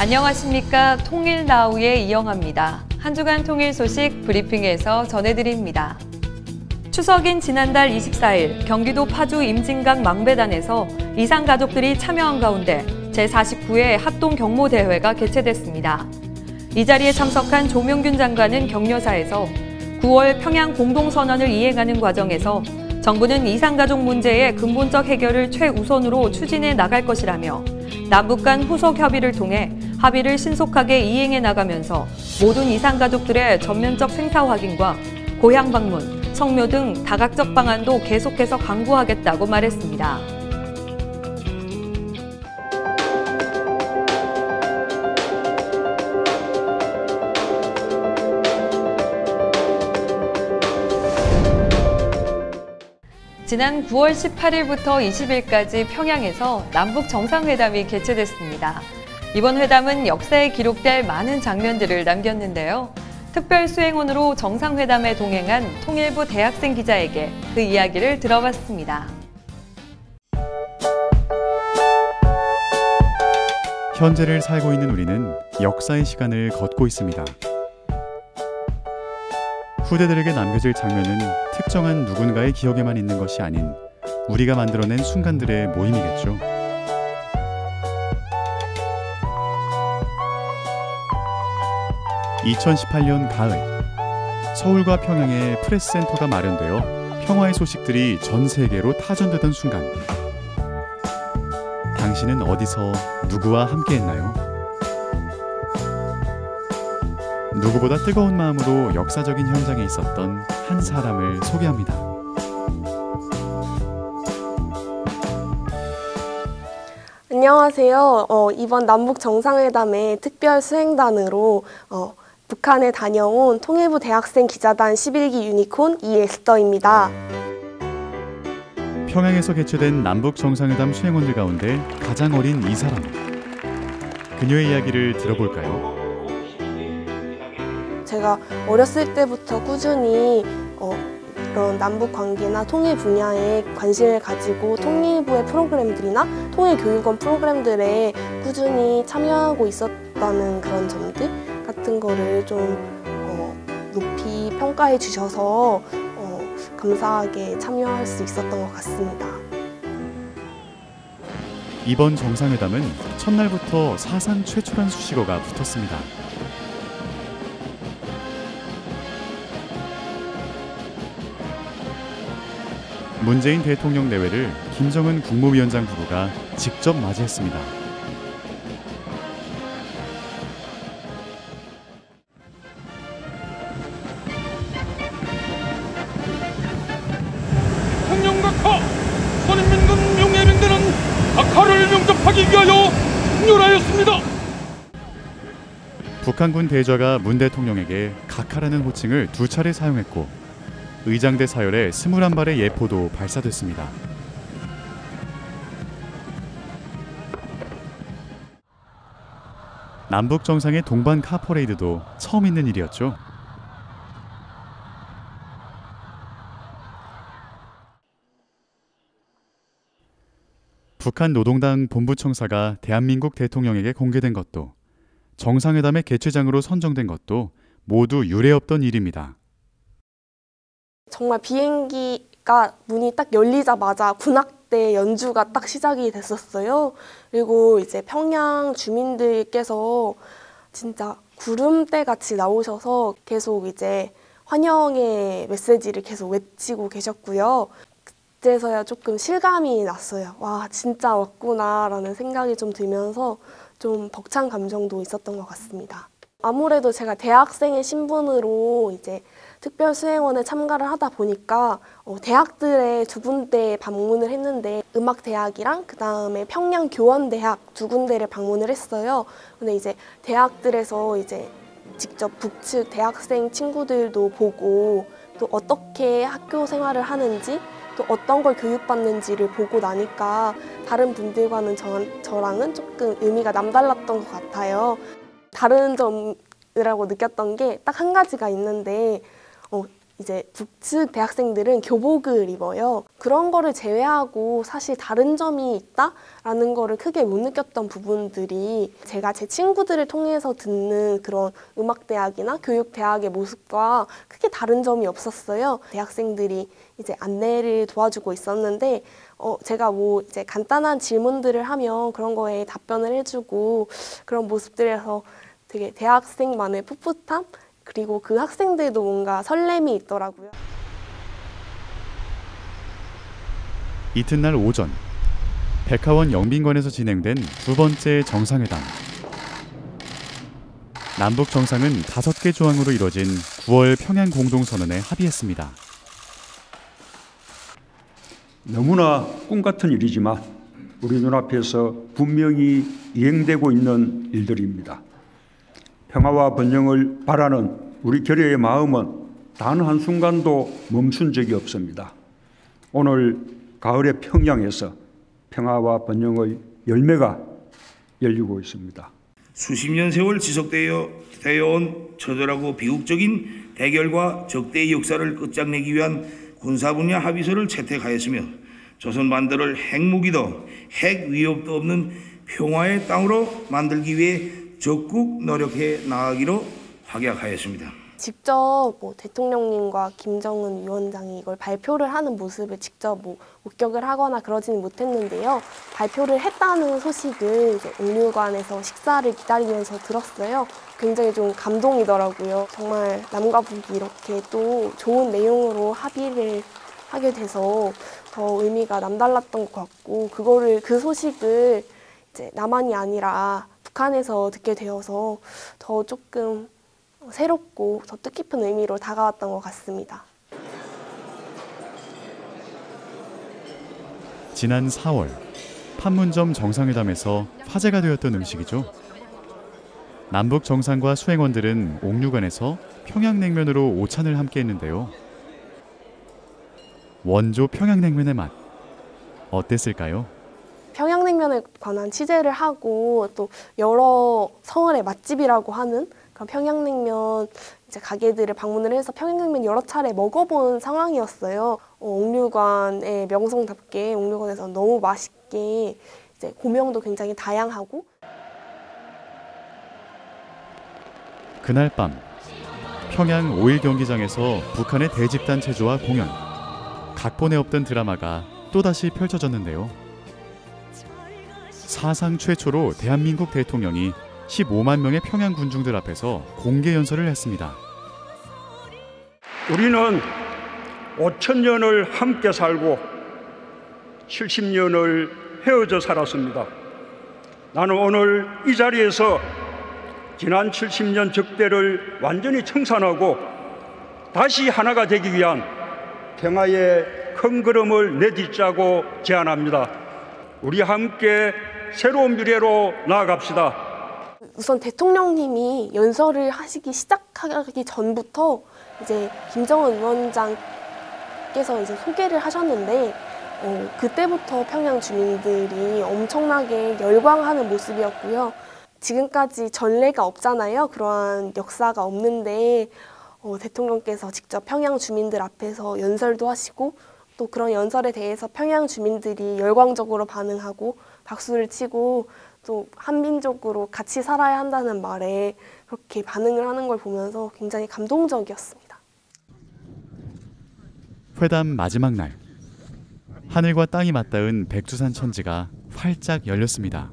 안녕하십니까. 통일나우의 이영아입니다. 한 주간 통일 소식 브리핑에서 전해드립니다. 추석인 지난달 24일 경기도 파주 임진강 망배단에서 이산 가족들이 참여한 가운데 제49회 합동 경모대회가 개최됐습니다. 이 자리에 참석한 조명균 장관은 격려사에서 9월 평양 공동선언을 이행하는 과정에서 정부는 이산가족 문제의 근본적 해결을 최우선으로 추진해 나갈 것이라며 남북 간 후속 협의를 통해 합의를 신속하게 이행해 나가면서 모든 이산가족들의 전면적 생사 확인과 고향 방문, 성묘 등 다각적 방안도 계속해서 강구하겠다고 말했습니다. 지난 9월 18일부터 20일까지 평양에서 남북 정상회담이 개최됐습니다. 이번 회담은 역사에 기록될 많은 장면들을 남겼는데요. 특별 수행원으로 정상회담에 동행한 통일부 대학생 기자에게 그 이야기를 들어봤습니다. 현재를 살고 있는 우리는 역사의 시간을 걷고 있습니다. 후대들에게 남겨질 장면은 특정한 누군가의 기억에만 있는 것이 아닌 우리가 만들어낸 순간들의 모임이겠죠. (2018년) 가을, 서울과 평양에 프레스센터가 마련되어 평화의 소식들이 전 세계로 타전되던 순간, 당신은 어디서 누구와 함께했나요? 누구보다 뜨거운 마음으로 역사적인 현장에 있었던 한 사람을 소개합니다. 안녕하세요. 이번 남북 정상회담의 특별 수행단으로 북한에 다녀온 통일부 대학생 기자단 11기 유니콘 이에스더입니다. 평양에서 개최된 남북 정상회담 수행원들 가운데 가장 어린 이 사람. 그녀의 이야기를 들어볼까요? 제가 어렸을 때부터 꾸준히 이런 남북 관계나 통일 분야에 관심을 가지고 통일부의 프로그램들이나 통일교육원 프로그램들에 꾸준히 참여하고 있었다는 그런 점들 같은 거를 좀 높이 평가해 주셔서 감사하게 참여할 수 있었던 것 같습니다. 이번 정상회담은 첫날부터 사상 최초란 수식어가 붙었습니다. 문재인 대통령 내외를 김정은 국무위원장 부부가 직접 맞이했습니다. 대통령각하, 선인민군 용예민대는 각하를 영접하기 위하여 승렬하였습니다. 북한군 대좌가 문 대통령에게 각하라는 호칭을 2차례 사용했고 의장대 사열에 21발의 예포도 발사됐습니다. 남북 정상의 동반 카 퍼레이드도 처음 있는 일이었죠. 북한 노동당 본부청사가 대한민국 대통령에게 공개된 것도, 정상회담의 개최장으로 선정된 것도 모두 유례없던 일입니다. 정말 비행기가 문이 딱 열리자마자 군악대 연주가 딱 시작이 됐었어요. 그리고 이제 평양 주민들께서 진짜 구름대 같이 나오셔서 계속 이제 환영의 메시지를 계속 외치고 계셨고요. 그때서야 조금 실감이 났어요. 와, 진짜 왔구나라는 생각이 좀 들면서 좀 벅찬 감정도 있었던 것 같습니다. 아무래도 제가 대학생의 신분으로 이제 특별 수행원에 참가를 하다 보니까 대학들에 2군데 방문을 했는데 음악대학이랑 그다음에 평양교원대학 2군데를 방문을 했어요. 근데 이제 대학들에서 이제 직접 북측 대학생 친구들도 보고 또 어떻게 학교 생활을 하는지 또 어떤 걸 교육받는지를 보고 나니까 다른 분들과는 저랑은 조금 의미가 남달랐던 것 같아요. 다른 점이라고 느꼈던 게 딱 한 가지가 있는데 이제 북측 대학생들은 교복을 입어요. 그런 거를 제외하고 사실 다른 점이 있다라는 거를 크게 못 느꼈던 부분들이 제가 제 친구들을 통해서 듣는 그런 음악대학이나 교육대학의 모습과 크게 다른 점이 없었어요. 대학생들이 이제 안내를 도와주고 있었는데 제가 뭐 이제 간단한 질문들을 하면 그런 거에 답변을 해주고 그런 모습들에서 되게 대학생만의 풋풋함? 그리고 그 학생들도 뭔가 설렘이 있더라고요. 이튿날 오전, 백화원 영빈관에서 진행된 두 번째 정상회담. 남북 정상은 5개 조항으로 이뤄진 9월 평양 공동선언에 합의했습니다. 너무나 꿈같은 일이지만 우리 눈앞에서 분명히 이행되고 있는 일들입니다. 평화와 번영을 바라는 우리 결의의 마음은 단 한순간도 멈춘 적이 없습니다. 오늘 가을의 평양에서 평화와 번영의 열매가 열리고 있습니다. 수십 년 세월 지속되어 온 처절하고 비극적인 대결과 적대의 역사를 끝장내기 위한 군사 분야 합의서를 채택하였으며 조선 만들을 핵무기도 핵 위협도 없는 평화의 땅으로 만들기 위해 적극 노력해 나가기로 확약하였습니다. 직접 대통령님과 김정은 위원장이 이걸 발표를 하는 모습을 직접 목격을 하거나 그러지는 못했는데요. 발표를 했다는 소식을 이제 옥류관에서 식사를 기다리면서 들었어요. 굉장히 좀 감동이더라고요. 정말 남과 북이 이렇게 또 좋은 내용으로 합의를 하게 돼서 더 의미가 남달랐던 것 같고 그 소식을 이제 남한이 아니라 북한에서 듣게 되어서 더 조금 새롭고 더 뜻깊은 의미로 다가왔던 것 같습니다. 지난 4월 판문점 정상회담에서 화제가 되었던 음식이죠. 남북 정상과 수행원들은 옥류관에서 평양냉면으로 오찬을 함께 했는데요. 원조 평양냉면의 맛 어땠을까요? 평양냉면에 관한 취재를 하고 또 여러 서울의 맛집이라고 하는 그런 평양냉면 이제 가게들을 방문을 해서 평양냉면 여러 차례 먹어본 상황이었어요. 옥류관의 명성답게 옥류관에서 너무 맛있게 이제 고명도 굉장히 다양하고. 그날 밤 평양 5.1 경기장에서 북한의 대집단 체조와 공연, 각본에 없던 드라마가 또다시 펼쳐졌는데요. 사상 최초로 대한민국 대통령이 15만 명의 평양 군중들 앞에서 공개 연설을 했습니다. 우리는 5,000년을 함께 살고 70년을 헤어져 살았습니다. 나는 오늘 이 자리에서 지난 70년 적대를 완전히 청산하고 다시 하나가 되기 위한 평화의 큰 걸음을 내딛자고 제안합니다. 우리 함께 새로운 미래로 나아갑시다. 우선 대통령님이 연설을 하시기 시작하기 전부터 이제 김정은 위원장께서 이제 소개를 하셨는데 그때부터 평양 주민들이 엄청나게 열광하는 모습이었고요. 지금까지 전례가 없잖아요. 그러한 역사가 없는데 대통령께서 직접 평양 주민들 앞에서 연설도 하시고 또 그런 연설에 대해서 평양 주민들이 열광적으로 반응하고 박수를 치고 또 한민족으로 같이 살아야 한다는 말에 그렇게 반응을 하는 걸 보면서 굉장히 감동적이었습니다. 회담 마지막 날, 하늘과 땅이 맞닿은 백두산 천지가 활짝 열렸습니다.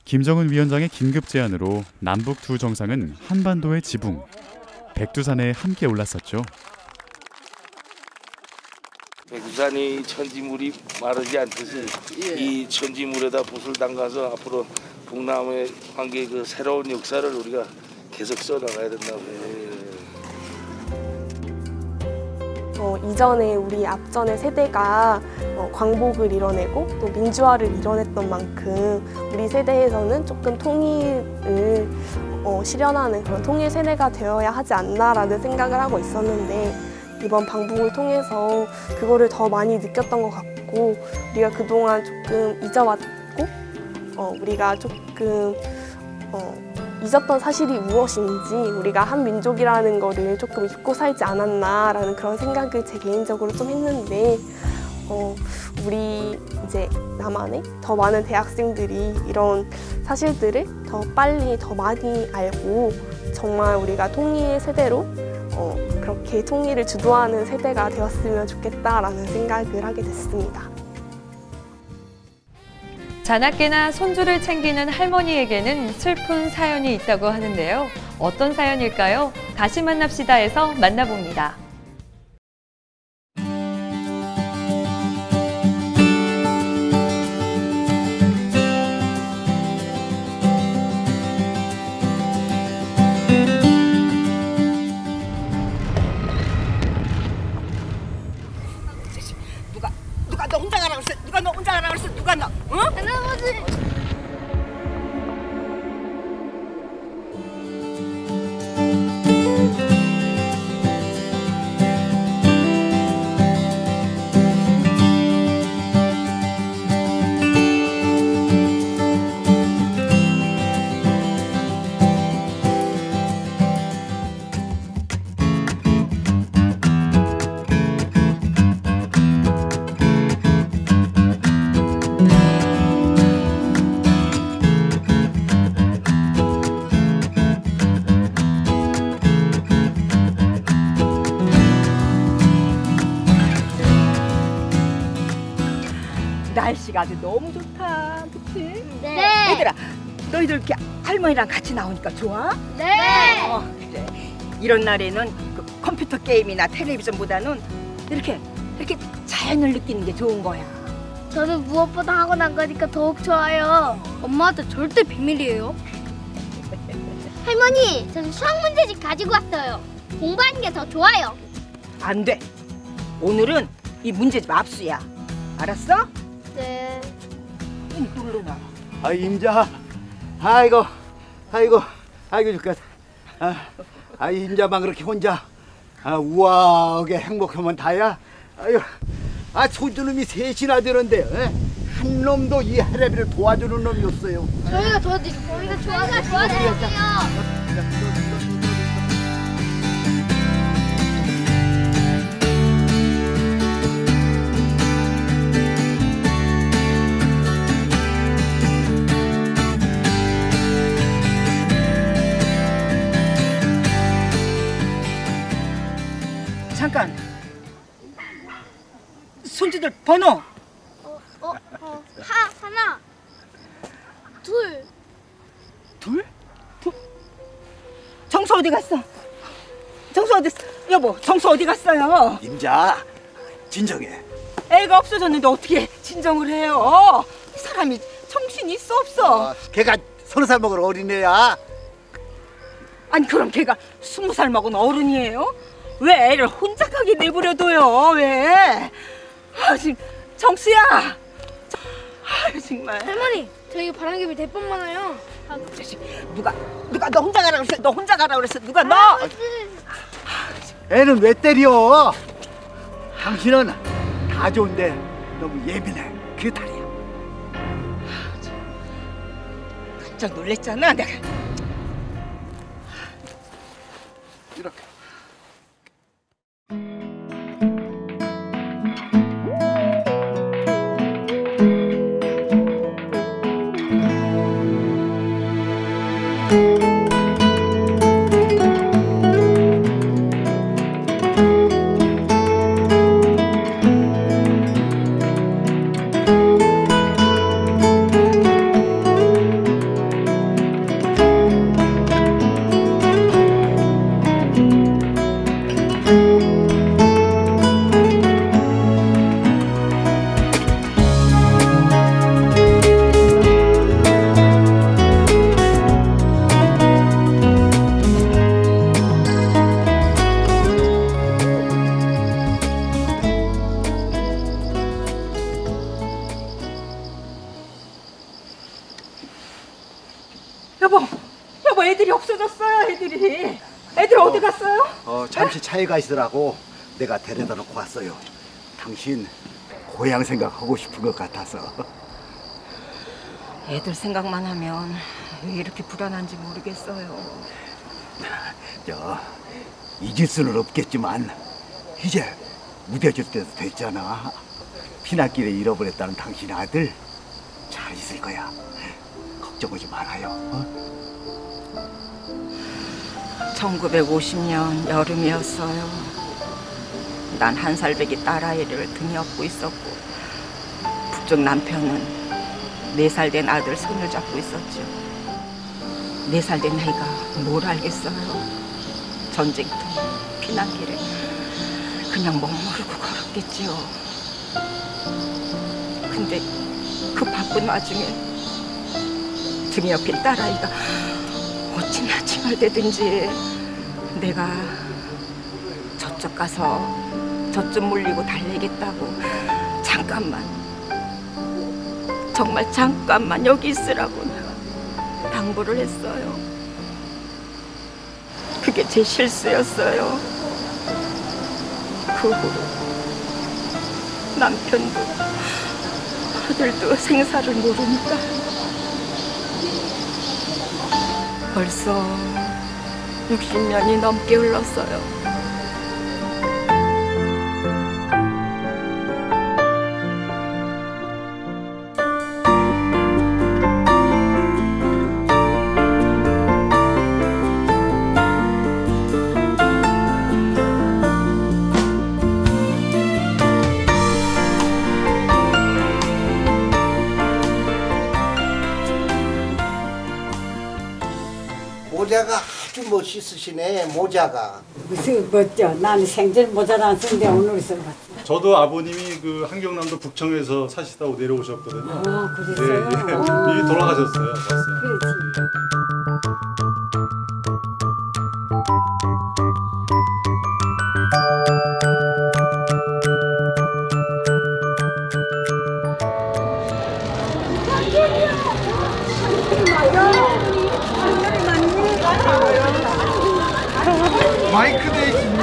김정은 위원장의 긴급 제안으로 남북 두 정상은 한반도의 지붕, 백두산에 함께 올랐었죠. 백두산이 천지물이 마르지 않듯이 이 천지물에다 붓을 담가서 앞으로 북남의 관계 그 새로운 역사를 우리가 계속 써나가야 된다고 해요. 이전에 우리 앞전의 세대가 광복을 이뤄내고 또 민주화를 이뤄냈던 만큼 우리 세대에서는 조금 통일을 실현하는 그런 통일 세대가 되어야 하지 않나라는 생각을 하고 있었는데 이번 방북을 통해서 그거를 더 많이 느꼈던 것 같고 우리가 그동안 조금 잊어왔고 우리가 조금 잊었던 사실이 무엇인지 우리가 한 민족이라는 거를 조금 잊고 살지 않았나라는 그런 생각을 제 개인적으로 좀 했는데 우리 이제 남한의 더 많은 대학생들이 이런 사실들을 더 빨리 더 많이 알고 정말 우리가 통일 세대로 그렇게 통일을 주도하는 세대가 되었으면 좋겠다라는 생각을 하게 됐습니다. 자나깨나 손주를 챙기는 할머니에게는 슬픈 사연이 있다고 하는데요. 어떤 사연일까요? 다시 만납시다에서 만나봅니다. 누가 너 혼자 가라고 했어? 누가 너 혼자 가라고 했어? 누가 너? 응? 할아버지. 날씨가 아주 너무 좋다, 그치? 네. 얘들아, 너희들 이렇게 할머니랑 같이 나오니까 좋아? 네. 그래. 이런 날에는 그 컴퓨터 게임이나 텔레비전보다는 이렇게 자연을 느끼는 게 좋은 거야. 저는 무엇보다 하고 난 거니까 더욱 좋아요. 엄마한테 절대 비밀이에요. 할머니, 저는 수학 문제집 가지고 왔어요. 공부하는 게 더 좋아요. 안 돼. 오늘은 이 문제집 압수야. 알았어? 네. 놀러나. 아, 임자. 아이고 죽겠다. 임자만 그렇게 혼자 우아하게 행복하면 다야. 아유, 손주놈이 셋이나 되는데 한 놈도 이 할애비를 도와주는 놈이 없어요. 저희가 도와드릴게요. 저희가 도와드릴게요. 잠깐. 손주들 번호. 하나, 둘. 둘? 정수 어디 갔어? 정수 어디? 여보, 정수 어디 갔어요? 임자, 진정해. 애가 없어졌는데 어떻게 진정을 해요? 사람이 정신이 있어 없어? 걔가 30살 먹은 어린애야. 아니 그럼 걔가 20살 먹은 어른이에요? 왜 애를 혼자 가게 내버려둬요? 왜? 지금 정수야. 정말. 할머니, 저희가 바람개비 대빵 많아요. 누가 너 혼자 가라고 그랬어? 너 혼자 가라고 그랬어? 누가 너? 애는 왜 때려? 당신은 다 좋은데 너무 예민해. 그게 다리야. 깜짝 놀랬잖아 내가. 이렇게. 여보, 애들이 없어졌어요. 애들 어디 갔어요? 잠시 차에 가 있으라고 내가 데려다 놓고 왔어요. 당신 고향 생각하고 싶은 것 같아서. 애들 생각만 하면 왜 이렇게 불안한지 모르겠어요. 잊을 수는 없겠지만 이제 무뎌질 때도 됐잖아. 피난길에 잃어버렸다는 당신 아들 잘 있을 거야. 걱정하지 말아요. 1950년 여름이었어요. 난 1살배기 딸아이를 등에 업고 있었고 북쪽 남편은 4살 된 아들 손을 잡고 있었죠. 4살 된 아이가 뭘 알겠어요. 전쟁터, 피난길에 그냥 멋모르고 걸었겠지요. 근데 그 바쁜 와중에 등에 업힌 딸아이가 어찌나 칭얼대든지 내가 저쪽 가서 저쪽 물리고 달래겠다고 잠깐만, 정말 잠깐만 여기 있으라고 당부를 했어요. 그게 제 실수였어요. 그 후로 남편도 아들도 생사를 모르니까 벌써 60년이 넘게 흘렀어요. 모자가 아주 멋있으시네. 모자가 무슨 멋져. 나는 생전 모자를 안 쓰는데 오늘 써봤어. 저도 아버님이 그 한경남도 북청에서 사시다고 내려오셨거든요. 그랬어요? 네, 이미 돌아가셨어요. 벌써. 그렇지. 마이크 대기.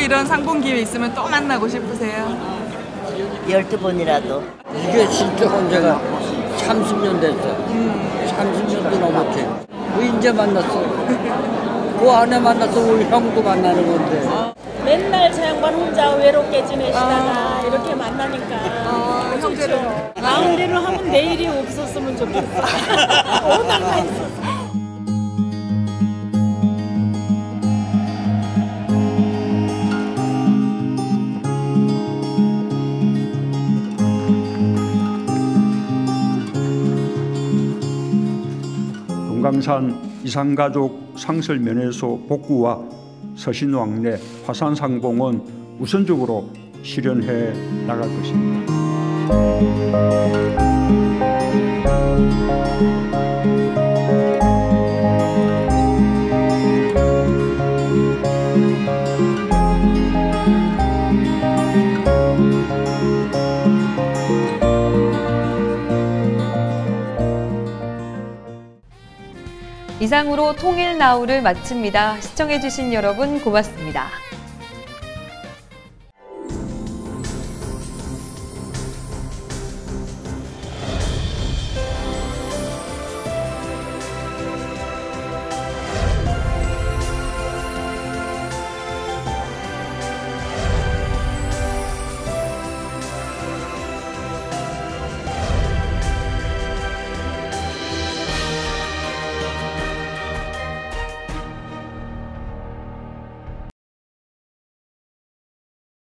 이런 상봉 기회 있으면 또 만나고 싶으세요? 12번이라도. 이게 진짜 혼자가 30년 됐어. 30년도 넘었지. 이제 만났어. 그 안에 만나서 우리 형도 만나는 건데. 맨날 저 양반 혼자 외롭게 지내시다가 이렇게 만나니까 형제로 마음대로 하면 내일이 없었으면 좋겠어. 오늘만 있었어. 금강산 이산가족 상설면회소 복구와 서신왕래 화산상봉은 우선적으로 실현해 나갈 것입니다. 이상으로 통일나우를 마칩니다. 시청해주신 여러분 고맙습니다.